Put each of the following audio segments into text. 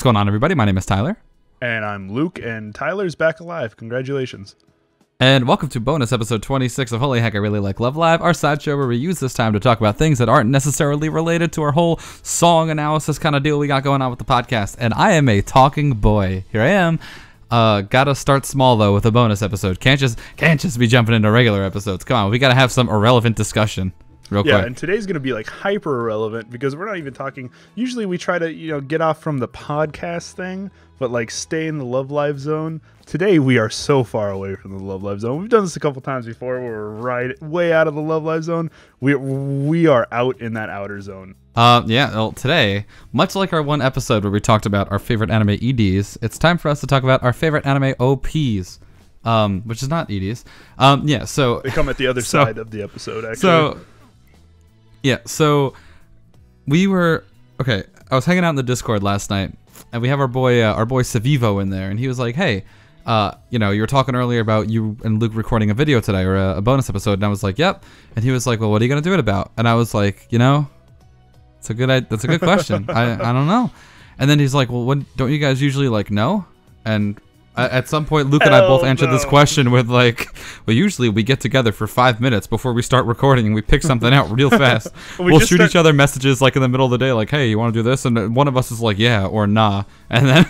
going on, everybody? My name is Tyler. And I'm Luke, and Tyler's back alive. Congratulations. And welcome to bonus episode 26 of Holy Heck, I Really Like Love Live, our sideshow where we use this time to talk about things that aren't necessarily related to our whole song analysis kind of deal we got going on with the podcast. And I am a talking boy. Here I am. Gotta start small, though, with a bonus episode. Can't just be jumping into regular episodes. Come on, we gotta have some irrelevant discussion. Real quick. And today's going to be like hyper irrelevant because we're not even talking. Usually we try to, get off from the podcast thing, but like stay in the Love Live zone. Today we are so far away from the Love Live zone. We've done this a couple times before. We're right way out of the Love Live zone. We are out in that outer zone. Well, today, much like our one episode where we talked about our favorite anime EDs, it's time for us to talk about our favorite anime OPs. Which is not EDs. So they come at the other side of the episode, actually. So we were I was hanging out in the Discord last night, and we have our boy Savivo in there, and he was like, "Hey, you were talking earlier about you and Luke recording a video today or a bonus episode," and I was like, "Yep." And he was like, "Well, what are you gonna do it about?" And I was like, that's a good question. I don't know. And then he's like, "Well, don't you guys usually know?" And at some point, Luke and I both answered this question with well, usually we get together for 5 minutes before we start recording and we pick something out real fast. We'll shoot each other messages in the middle of the day, like, "Hey, you want to do this?" And one of us is like, "Yeah," or "Nah," and then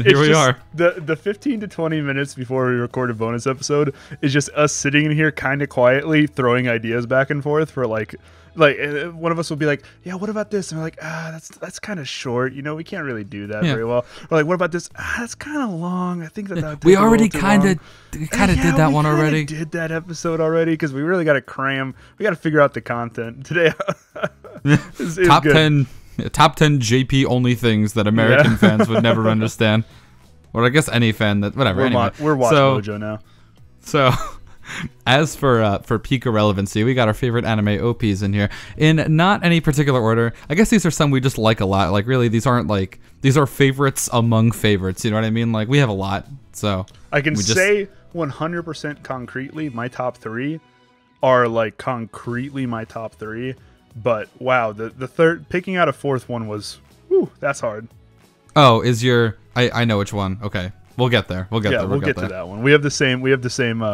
here we are. The 15 to 20 minutes before we record a bonus episode is just us sitting in here kind of quietly throwing ideas back and forth for like one of us will be like, "Yeah, what about this?" And we're like, that's kind of short. We can't really do that very well. We're like, "What about this?" That's kind of long. I think that we already kind of did that one already. Did that episode already because we really got to cram. We got to figure out the content today. Top 10 JP only things that American fans would never understand, or I guess any fan that whatever. We're Watch Mojo now. So. As for peak irrelevancy, we got our favorite anime OPs in here in not any particular order. I guess these are some we just like a lot. Really, these aren't these are favorites among favorites. You know what I mean? We have a lot. So I can say 100% concretely my top 3 are concretely my top 3. But wow, the third picking out a fourth one was that's hard. Oh, is your I know which one. Okay. We'll get there. We'll get to that one. We have the same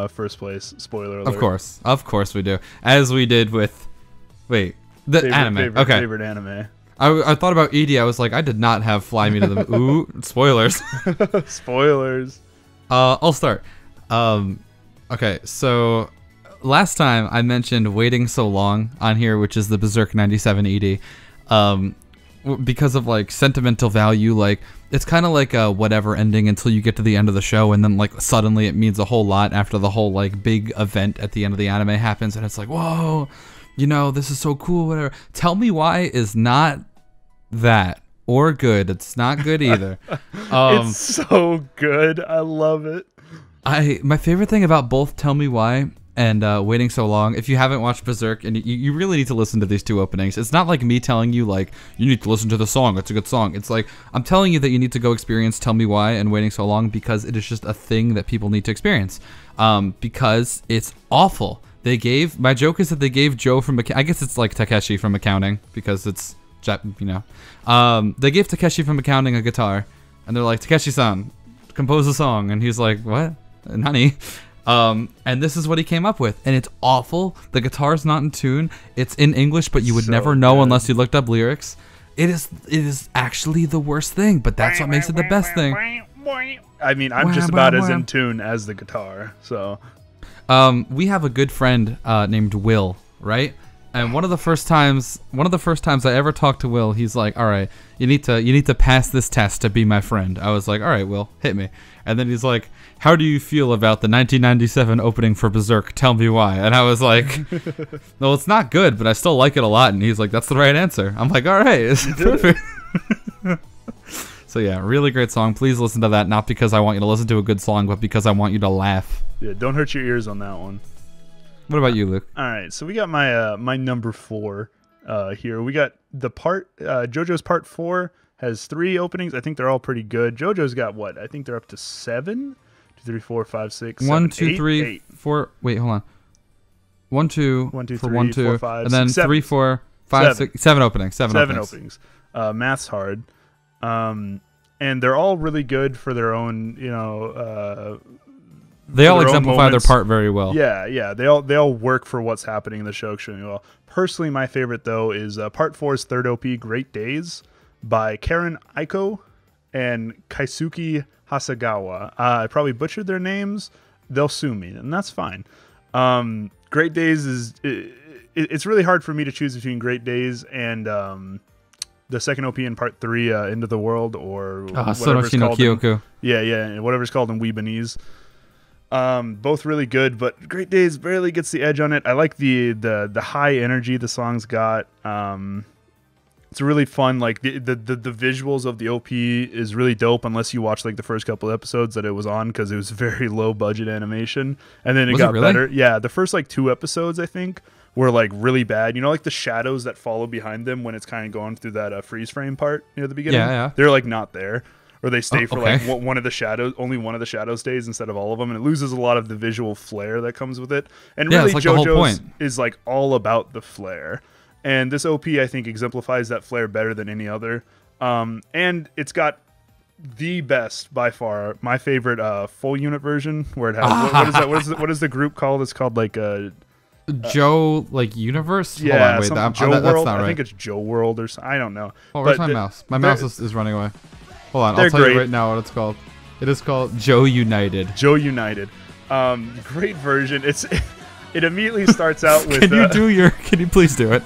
first place. Spoiler alert. Of course we do. As we did with anime. Favorite anime. I thought about ED. I was like, I did not have Fly Me to the Moon. Ooh, spoilers. Spoilers. I'll start. Okay, so last time I mentioned Waiting So Long on here, which is the Berserk 97 ED. Because of sentimental value, it's kind of like a whatever ending until you get to the end of the show, and then suddenly it means a whole lot after the whole big event at the end of the anime happens, and it's like, whoa, this is so cool, whatever. Tell Me Why is not that or good. It's not good either. It's so good. I love it. My favorite thing about both Tell Me Why and Waiting So Long, if you haven't watched Berserk, and you really need to listen to these two openings. It's not like me telling you you need to listen to the song, it's a good song. It's I'm telling you that you need to go experience Tell Me Why and Waiting So Long because it is just a thing that people need to experience, because it's awful. My joke is that they gave Joe from I guess it's Takeshi from accounting because it's they gave Takeshi from accounting a guitar, and they're like, "Takeshi-san, compose a song," and he's like, "What? Nani?" And this is what he came up with, and it's awful. The guitar's not in tune. It's in English, but you would never know unless you looked up lyrics. It is actually the worst thing, but that's what makes it the best thing. I mean, I'm just about as in tune as the guitar. So, we have a good friend named Will, right? And one of the first times I ever talked to Will, he's like, "All right, you need to pass this test to be my friend." I was like, "All right, Will, hit me." And then he's like, "How do you feel about the 1997 opening for Berserk? Tell me why." And I was like, "No, it's not good, but I still like it a lot." And he's like, "That's the right answer." I'm like, "All right, it's perfect." So yeah, really great song. Please listen to that, not because I want you to listen to a good song, but because I want you to laugh. Yeah, don't hurt your ears on that one. What about you, Luke? All right, so we got my number 4 here. We got the JoJo's Part 4 has 3 openings. I think they're all pretty good. JoJo's got what? I think they're up to 7. 2, 3, 4, 5, 6, 7, 1, 2, 8, 3, 8. 4. Wait, hold on. 1, 2, 1, 2, for 3, 1, 2, 4, 5, and then 6, 7. 3, 4, 5, 6, 7 openings. 7 openings. Math's hard. And they're all really good for their own, they all their own exemplify their moments. part very well. Yeah. They all work for what's happening in the show extremely well. Personally, my favorite though is Part 4's third OP, "Great Days," by Karen Aiko and Kaisuke Hasagawa. I probably butchered their names. They'll sue me, and that's fine. "Great Days" it's really hard for me to choose between "Great Days" and the second OP in Part 3, "End of the World," or whatever's called whatever's called in Weebanese. Both really good, but "Great Days" barely gets the edge on it. I like the high energy the song's got. It's really fun. Like the visuals of the OP is really dope, unless you watch like the first couple episodes that it was on, because it was very low budget animation, and then it got better. Yeah, the first like 2 episodes I think were like really bad. Like the shadows that follow behind them when it's kind of going through that freeze frame part near the beginning. Yeah. They're like not there. Or they stay for like one of the shadows, only one of the shadows stays instead of all of them, and it loses a lot of the visual flair that comes with it. And really, it's like the whole JoJo's point. is like all about the flair, and this OP I think exemplifies that flair better than any other. And it's got the best by far, my favorite full unit version, where it has what is the group called? It's called like Joe like Universe. Yeah, hold on, wait, Joe that's World. not right. I think it's Joe World or something. I don't know. Oh, where's my mouse? My mouse is running away. Hold on, I'll tell you right now what it's called. It is called Joe United. Joe United. Great version. It immediately starts out with. Can you please do it?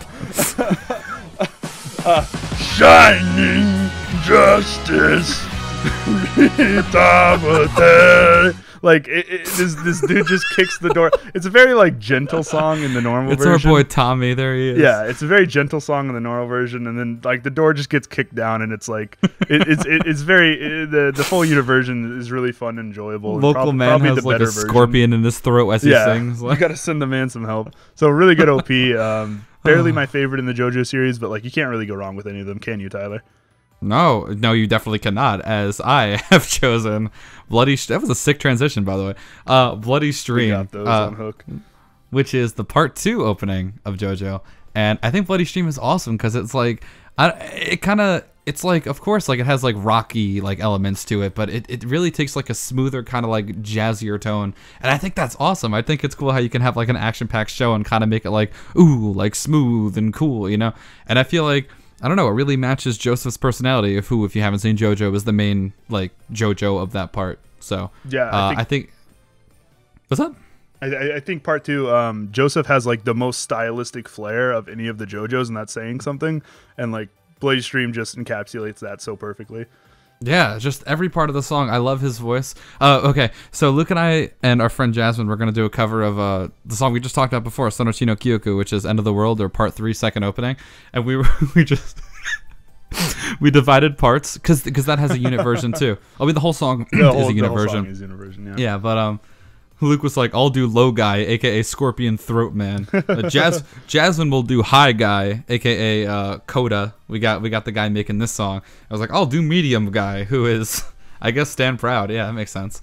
Shining justice. Like this dude just kicks the door. It's a very like gentle song in the normal version. It's our boy Tommy. There he is. Yeah, it's a very gentle song in the normal version, and then like the door just gets kicked down, and it's like it's very the full unit version is really fun and enjoyable. Local man has like a scorpion in his throat as he sings. You gotta send the man some help. So really good OP. Barely my favorite in the JoJo series, but like you can't really go wrong with any of them, can you, Tyler? No, you definitely cannot, as I have chosen Bloody... That was a sick transition, by the way. Bloody Stream. We got those on hook. Which is the Part 2 opening of JoJo. And I think Bloody Stream is awesome, because it's like... It's like, of course, like it has like rocky like elements to it, but it really takes like a smoother kind of like jazzier tone. And I think that's awesome. I think it's cool how you can have like an action-packed show and kind of make it like, ooh, like smooth and cool, And I feel like... I don't know, it really matches Joseph's personality if you haven't seen JoJo, is the main, like, JoJo of that part. So, yeah, I think... What's that? I think Part 2, Joseph has, like, the most stylistic flair of any of the JoJos, and that's saying something. And, like, Bloody Stream just encapsulates that so perfectly. Yeah, just every part of the song. I love his voice. Okay, so Luke and I and our friend Jasmine, we're going to do a cover of the song we just talked about before, Sonochi no Kyoku, which is End of the World, or Part 3, second opening. And we just... we divided parts, because that has a unit version too. The whole song is a unit version. Song is unit version, yeah. Yeah, but Luke was like, I'll do low guy, aka Scorpion Throat Man. Jasmine will do high guy, aka Coda. We got the guy making this song. I was like, I'll do medium guy, who is, I guess, Stand Proud. Yeah, that makes sense.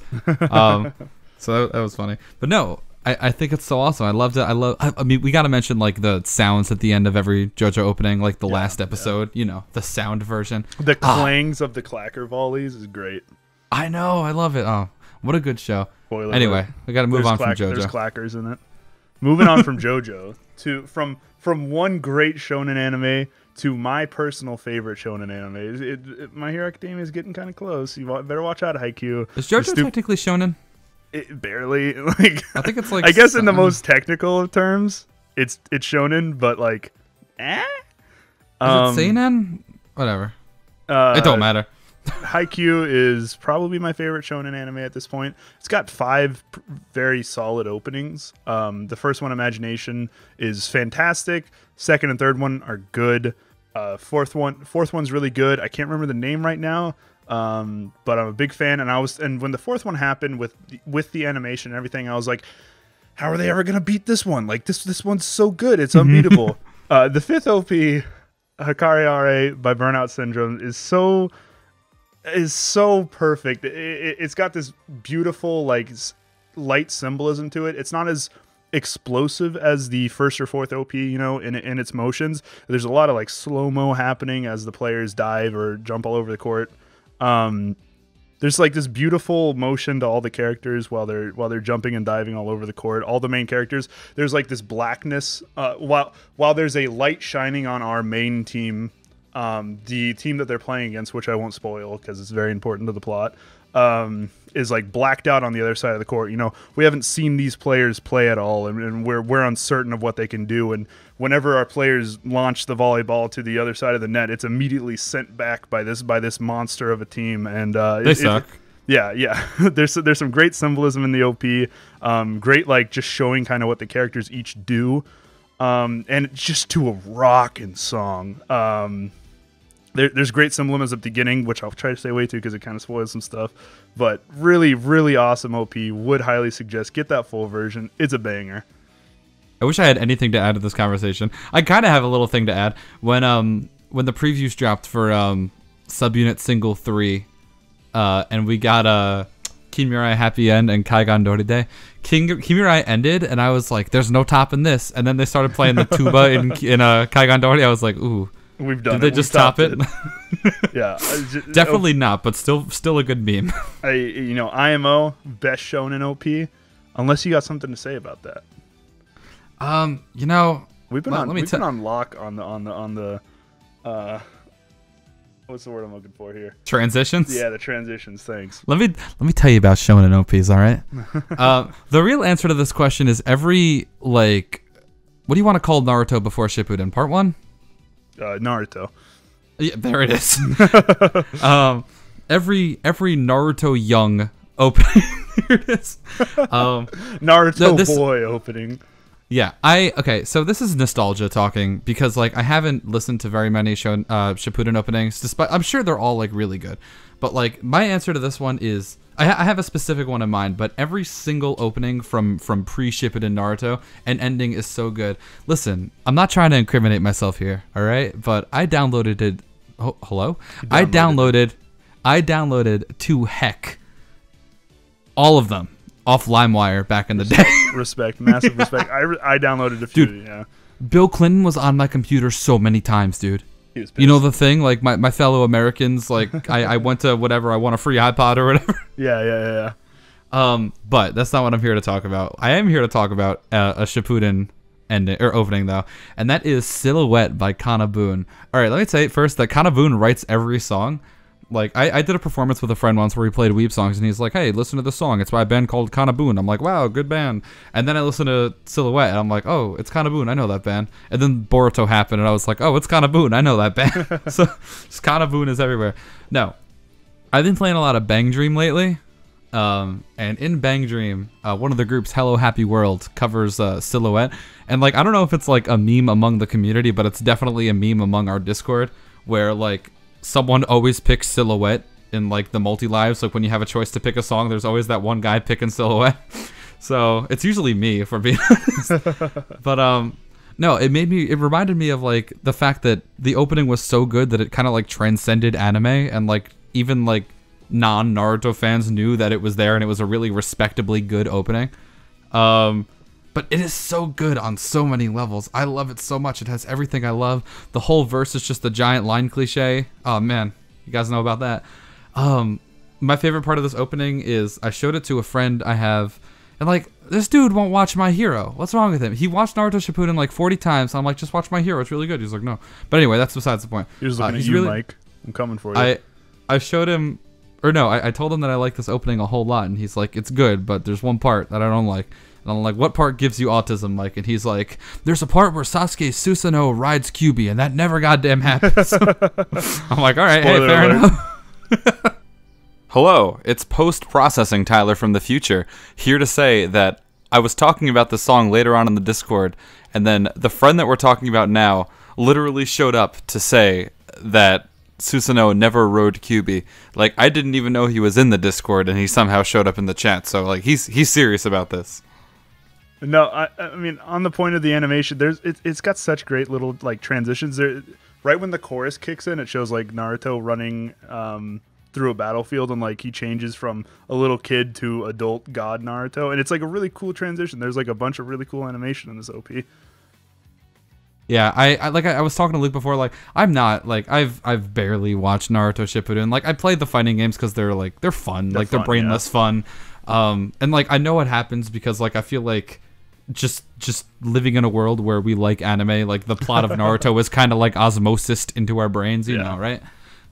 So that was funny. But no, I think it's so awesome. I loved it. I mean, we got to mention like the sounds at the end of every JoJo opening, like the last episode. The sound version. The clangs of the clacker volleys is great. I know. I love it. Oh, what a good show. Spoiler anyway, alert. We got to move on from JoJo. There's clackers in it. Moving on from JoJo from one great shonen anime to my personal favorite shonen anime. My Hero Academia is getting kind of close. You better watch out, Haikyuu. Is JoJo technically shonen? Barely. Like, I think it's like... I guess in the most technical of terms, it's shonen, but like... Is it seinen? Whatever. It don't matter. Haikyuu is probably my favorite shonen anime at this point. It's got 5 very solid openings. The first one, Imagination, is fantastic. Second and third one are good. Fourth one's really good. I can't remember the name right now, but I'm a big fan. And when the fourth one happened with the animation and everything, I was like, how are they ever gonna beat this one? Like this one's so good, it's unbeatable. The fifth OP, Hikari Are by Burnout Syndrome, is so perfect. It's got this beautiful like light symbolism to it. It's not as explosive as the first or fourth OP, you know, in its motions. There's a lot of like slow-mo happening as the players dive or jump all over the court. There's like this beautiful motion to all the characters while they're jumping and diving all over the court. All the main characters, there's like this blackness while there's a light shining on our main team, the team that they're playing against, which I won't spoil because it's very important to the plot. Is like blacked out on the other side of the court. You know, we haven't seen these players play at all, and we're uncertain of what they can do. And whenever our players launch the volleyball to the other side of the net, it's immediately sent back by this monster of a team. And they suck. Yeah. There's some great symbolism in the OP. Great, like just showing kind of what the characters each do, and just to a rockin' song. There's great symbolism at the beginning, which I'll try to stay away to because it kind of spoils some stuff. But really, really awesome OP. Would highly suggest get that full version. It's a banger. I wish I had anything to add to this conversation. I kind of have a little thing to add. When the previews dropped for Subunit Single 3, and we got Kimirai Happy End and Kaigan Doride, Kimirai ended, and I was like, "There's no topping this." And then they started playing the tuba in Kaigan Doride. I was like, "Ooh." We've done. Did they just top it? Yeah, definitely not, but still a good meme. IMO best shonen OP, unless you got something to say about that. We've been on lock on the what's the word I'm looking for here? Transitions. Yeah, the transitions. Thanks. Let me tell you about shonen OPs. All right. The real answer to this question is every what do you want to call Naruto before Shippuden? Part 1. Naruto. Yeah, there it is. Every Naruto young opening. Here it is. Naruto boy opening. Yeah, so this is nostalgia talking because like I haven't listened to very many Shippuden openings, despite I'm sure they're all like really good. But like my answer to this one is I have a specific one in mind, but every single opening from pre-Shippuden Naruto and ending is so good. Listen, I'm not trying to incriminate myself here, all right? But I downloaded it. Oh, hello? I downloaded to heck all of them off LimeWire back in the day. Respect, massive respect. I downloaded a few, dude, yeah. Bill Clinton was on my computer so many times, dude. You know the thing, like my fellow Americans, like I went to whatever, I want a free iPod or whatever. Yeah. But that's not what I'm here to talk about. I am here to talk about a Shippuden ending or opening though, and that is Silhouette by Kanabun. All right, let me say first that Kanabun writes every song. Like I did a performance with a friend once where he played Weeb songs and he's like, "Hey, listen to this song. It's by a band called Kanabun." I'm like, "Wow, good band." And then I listened to Silhouette and I'm like, "Oh, it's Kanabun. I know that band." And then Boruto happened and I was like, "Oh, it's Kanabun. I know that band." So just Kanabun is everywhere. No, I've been playing a lot of Bang Dream lately. And in Bang Dream, one of the groups, Hello Happy World, covers Silhouette. And like I don't know if it's like a meme among the community, but it's definitely a meme among our Discord where like someone always picks Silhouette in like the multi-lives. Like when you have a choice to pick a song, there's always that one guy picking Silhouette. So it's usually me, if we're being honest. But no, it reminded me of like the fact that the opening was so good that it kind of like transcended anime, and like even like non-Naruto fans knew that it was there and it was a really respectably good opening. But it is so good on so many levels. I love it so much. It has everything I love. The whole verse is just a giant line cliche. Oh man, you guys know about that. My favorite part of this opening is I showed it to a friend I have, and like this dude won't watch My Hero. What's wrong with him? He watched Naruto Shippuden like 40 times. So I'm like, just watch My Hero. It's really good. He's like, no. But anyway, that's besides the point. He was looking at you, Mike. I'm coming for you. I showed him, or no, I told him that I like this opening a whole lot, and he's like, it's good, but there's one part that I don't like. And I'm like, what part gives you autism, Mike? And he's like, there's a part where Sasuke Susanoo rides Kyuubi, and that never goddamn happens. I'm like, all right, Spoiler hey, fair alert. enough. Hello, it's post-processing Tyler from the future, here to say that I was talking about the song later on in the Discord, and then the friend that we're talking about now literally showed up to say that Susanoo never rode Kyuubi. Like, I didn't even know he was in the Discord, and he somehow showed up in the chat, so like he's serious about this. No, I mean, on the point of the animation, it's got such great little like transitions. There, right when the chorus kicks in, it shows like Naruto running through a battlefield and like he changes from a little kid to adult god Naruto, and it's like a really cool transition. There's like a bunch of really cool animation in this OP. Yeah, I was talking to Luke before, like I'm not like I've barely watched Naruto Shippuden. Like I played the fighting games because they're fun, like they're brainless fun. And like I know what happens because like I feel like just living in a world where we like anime, like the plot of Naruto is kind of like osmosis into our brains, you know, right?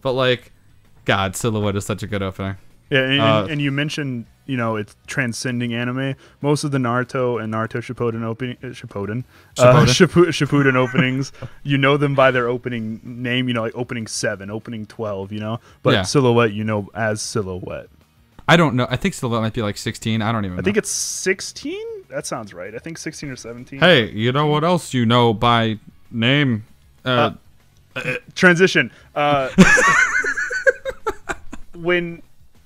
But like, God, Silhouette is such a good opening. Yeah, and you mentioned, you know, it's transcending anime. Most of the Naruto and Naruto Shippuden openings, you know them by their opening name, you know, like opening 7, opening 12, you know. But Silhouette, you know, as Silhouette. I don't know. I think Silhouette might be like 16. I don't even know. I think it's 16? That sounds right. I think 16 or 17. Hey, you know what else you know by name? Transition. When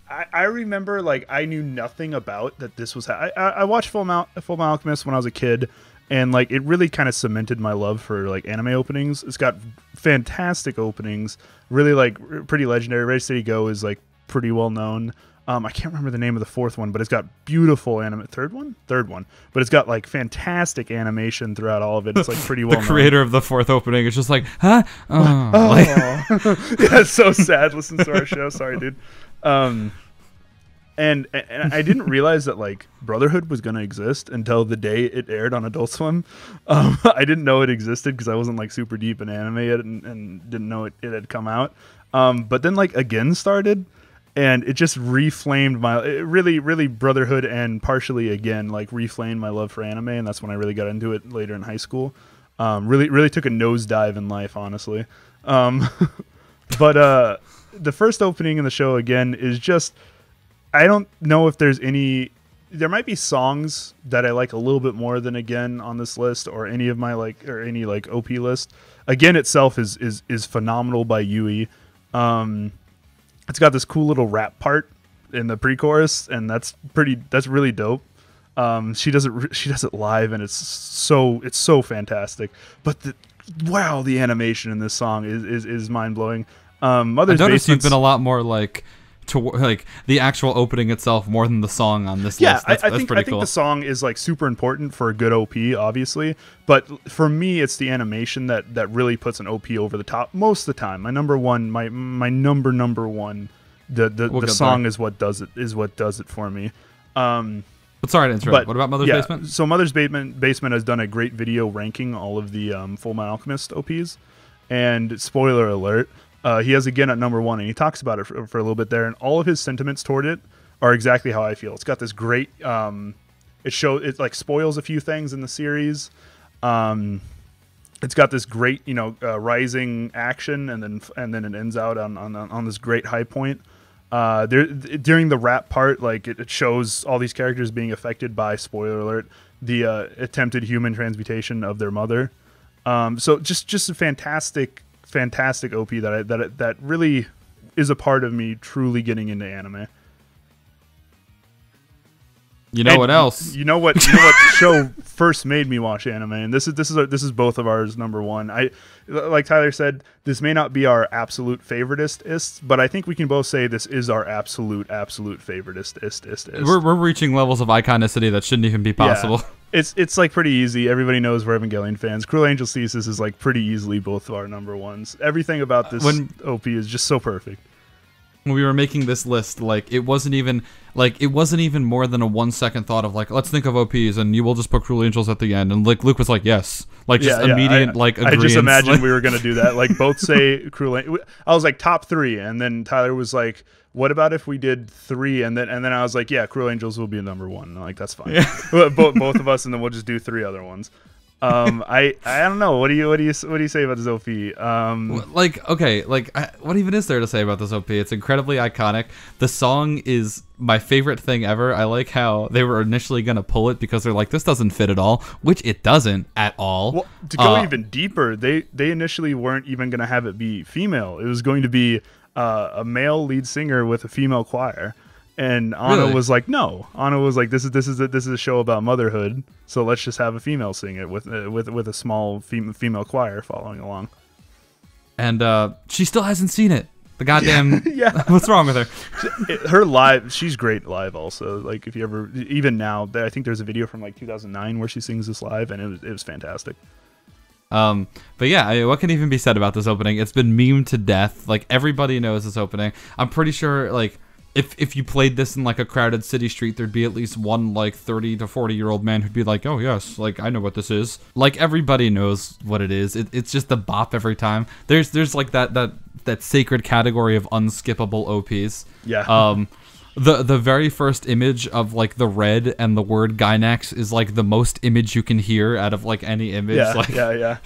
I remember, like, I knew nothing about that this was... I watched Full Alchemist when I was a kid, and, like, it really kind of cemented my love for, like, anime openings. It's got fantastic openings, really, like, pretty legendary. Ready, Steady, Go is, like, pretty well known. I can't remember the name of the fourth one, but it's got beautiful third one, but it's got like fantastic animation throughout all of it. It's like pretty well known. The creator of the fourth opening is just like, huh? Yeah, it's so sad. Listen to our show. Sorry, dude. And I didn't realize that like Brotherhood was gonna exist until the day it aired on Adult Swim. I didn't know it existed because I wasn't like super deep in anime yet and didn't know it had come out. But then like Again started. And it just reflamed really Brotherhood and partially Again, like reflamed my love for anime. And that's when I really got into it later in high school. Really took a nosedive in life, honestly. But the first opening in the show, again, is just, I don't know if there's any, there might be songs that I like a little bit more than Again on this list or any of my any OP list. Again itself is phenomenal by Yui. It's got this cool little rap part in the pre-chorus, and that's really dope. She does it live, and it's so fantastic. But the animation in this song is mind blowing. Mother's I noticed Basement's, you've been a lot more like the actual opening itself more than the song on this list. That's pretty cool. I think the song is like super important for a good OP, obviously, but for me, it's the animation that really puts an OP over the top most of the time. My number one, my number one, the song is what does it for me. But sorry to interrupt. What about Mother's Basement? So Mother's Basement has done a great video ranking all of the Full Metal Alchemist OPs, and spoiler alert. He has Again at number 1, and he talks about it for a little bit there, and all of his sentiments toward it are exactly how I feel. It's got this great, it like spoils a few things in the series. It's got this great, rising action, and then it ends out on this great high point. During the rap part, like it shows all these characters being affected by, spoiler alert, the attempted human transmutation of their mother. So just a fantastic OP that really is a part of me truly getting into anime. What else? You know what show first made me watch anime, and this is both of ours number 1. Like Tyler said, this may not be our absolute favoritist, but I think we can both say this is our absolute favoritist. We're reaching levels of iconicity that shouldn't even be possible. Yeah. It's like pretty easy. Everybody knows we're Evangelion fans. Cruel Angel's Thesis is like pretty easily both of our number 1s. Everything about this OP is just so perfect. When we were making this list, like it wasn't even more than a 1-second thought of like, let's think of OPs and you will just put Cruel Angels at the end, and like Luke was like, yes, like just immediate agreeance. I just imagined we were gonna do that, like both say Cruel. I was like top 3, and then Tyler was like, what about if we did 3, and then I was like, yeah, Cruel Angels will be number 1. I'm like, that's fine. Yeah. both of us, and then we'll just do 3 other ones. I don't know. What do you say about this OP? What even is there to say about this OP? It's incredibly iconic. The song is my favorite thing ever. I like how they were initially gonna pull it because they're like, this doesn't fit at all, which it doesn't at all. Well, to go even deeper, they initially weren't even gonna have it be female. It was going to be a male lead singer with a female choir. And Anna was like, no. Anna was like, this is a show about motherhood, so let's just have a female sing it with a small female choir following along. And she still hasn't seen it. The goddamn Yeah. What's wrong with her? Her live, she's great live also. Like if you ever, even now, I think there's a video from like 2009 where she sings this live, and it was fantastic. But yeah, what can even be said about this opening? It's been memed to death. Like everybody knows this opening. I'm pretty sure like if you played this in like a crowded city street, there'd be at least one like 30 to 40-year-old man who'd be like, oh yes, like I know what this is. Like everybody knows what it is. It's just a bop every time. There's like that sacred category of unskippable OPs. Yeah. The very first image of like the red and the word Gynax is like the most image you can hear out of like any image. Yeah, like, yeah.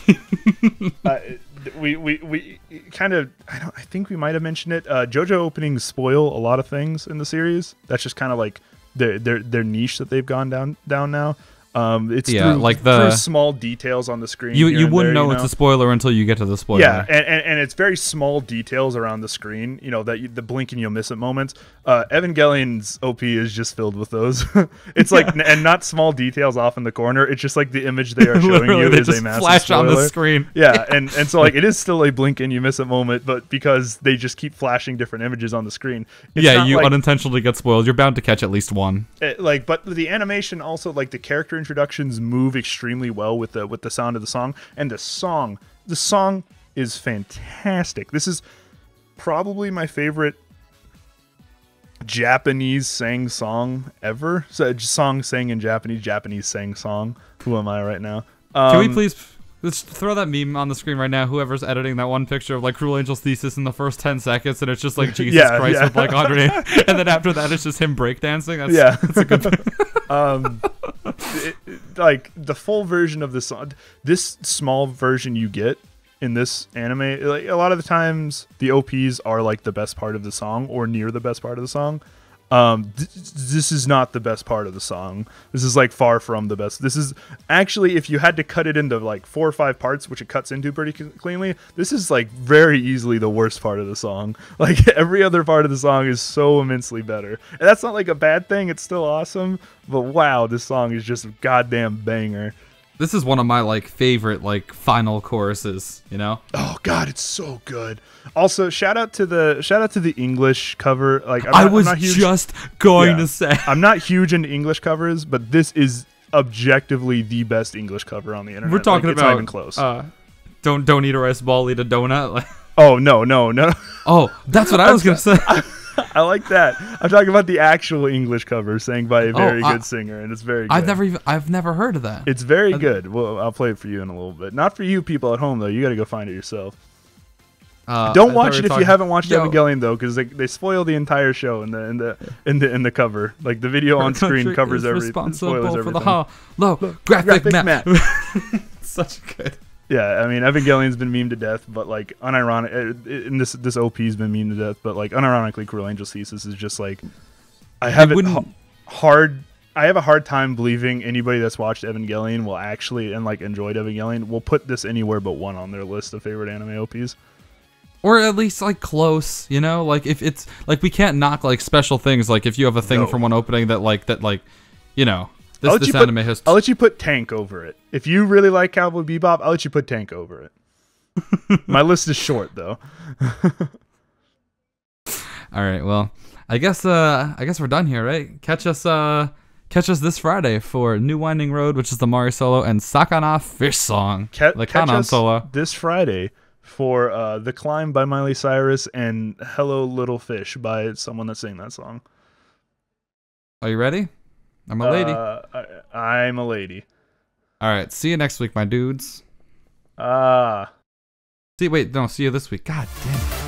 We kind of, I think we might have mentioned it. JoJo openings spoil a lot of things in the series. That's just kind of like their niche that they've gone down now. It's through small details on the screen. You wouldn't know it's a spoiler until you get to the spoiler. Yeah, and it's very small details around the screen. You know that the blink and you'll miss it moments. Evangelion's OP is just filled with those. It's like and not small details off in the corner. It's just like the image they are showing you is a massive flash spoiler on the screen. Yeah, and so like it is still a blink and you miss it moment, but because they just keep flashing different images on the screen. Yeah, you unintentionally get spoiled. You're bound to catch at least one. But the animation also, like the character introductions move extremely well with the sound of the song, and the song is fantastic. This is probably my favorite Japanese sang song ever. So song sang in Japanese sang song. Who am I right now? Can we please let's throw that meme on the screen right now? Whoever's editing that one picture of like Cruel Angel's Thesis in the first 10 seconds, and it's just like Jesus Christ with like 100, and then after that it's just him breakdancing. That's a good. Like the full version of the song, this small version you get in this anime, like a lot of the times the OPs are like the best part of the song or near the best part of the song. This is not the best part of the song. This is like far from the best. This is actually, if you had to cut it into like 4 or 5 parts, which it cuts into pretty cleanly, this is like very easily the worst part of the song. Like every other part of the song is so immensely better. And that's not like a bad thing. It's still awesome. But wow, this song is just a goddamn banger. This is one of my like favorite like final choruses, you know? Oh god, it's so good. Also, shout out to the English cover. Like I was just going to say, I'm not huge into English covers, but this is objectively the best English cover on the internet. We're talking like, it's about not even close. Don't eat a rice ball, eat a donut. Oh no. Oh, that's what I was gonna say. I like that. I'm talking about the actual English cover sang by a very good singer, and it's very good. I've never heard of that. It's very good. Well, I'll play it for you in a little bit. Not for you people at home though. You got to go find it yourself. Don't watch it if you haven't watched Evangelion though, because they spoil the entire show in the cover. Like the video on screen covers everything. Responsible for the hollow graphic map. Such good. Yeah, I mean, Evangelion's been memed to death, but like unironic, and this OP's been memed to death, but like unironically, Cruel Angel's Thesis is just like, I have a hard time believing anybody that's watched Evangelion will actually and like enjoyed Evangelion will put this anywhere but one on their list of favorite anime OPs. Or at least like close, you know, like if it's like we can't knock like special things, like if you have a thing from one opening that you know. This anime has I'll let you put Tank over it. If you really like Cowboy Bebop, I'll let you put Tank over it. My list is short though. All right, well, I guess we're done here, right? Catch us this Friday for New Winding Road, which is the Mari solo, and Sakana Fish Song, the Kanon solo. This Friday for The Climb by Miley Cyrus and Hello Little Fish by someone that sang that song. Are you ready? I'm a lady. I'm a lady. All right. See you next week, my dudes. See you this week. God damn it.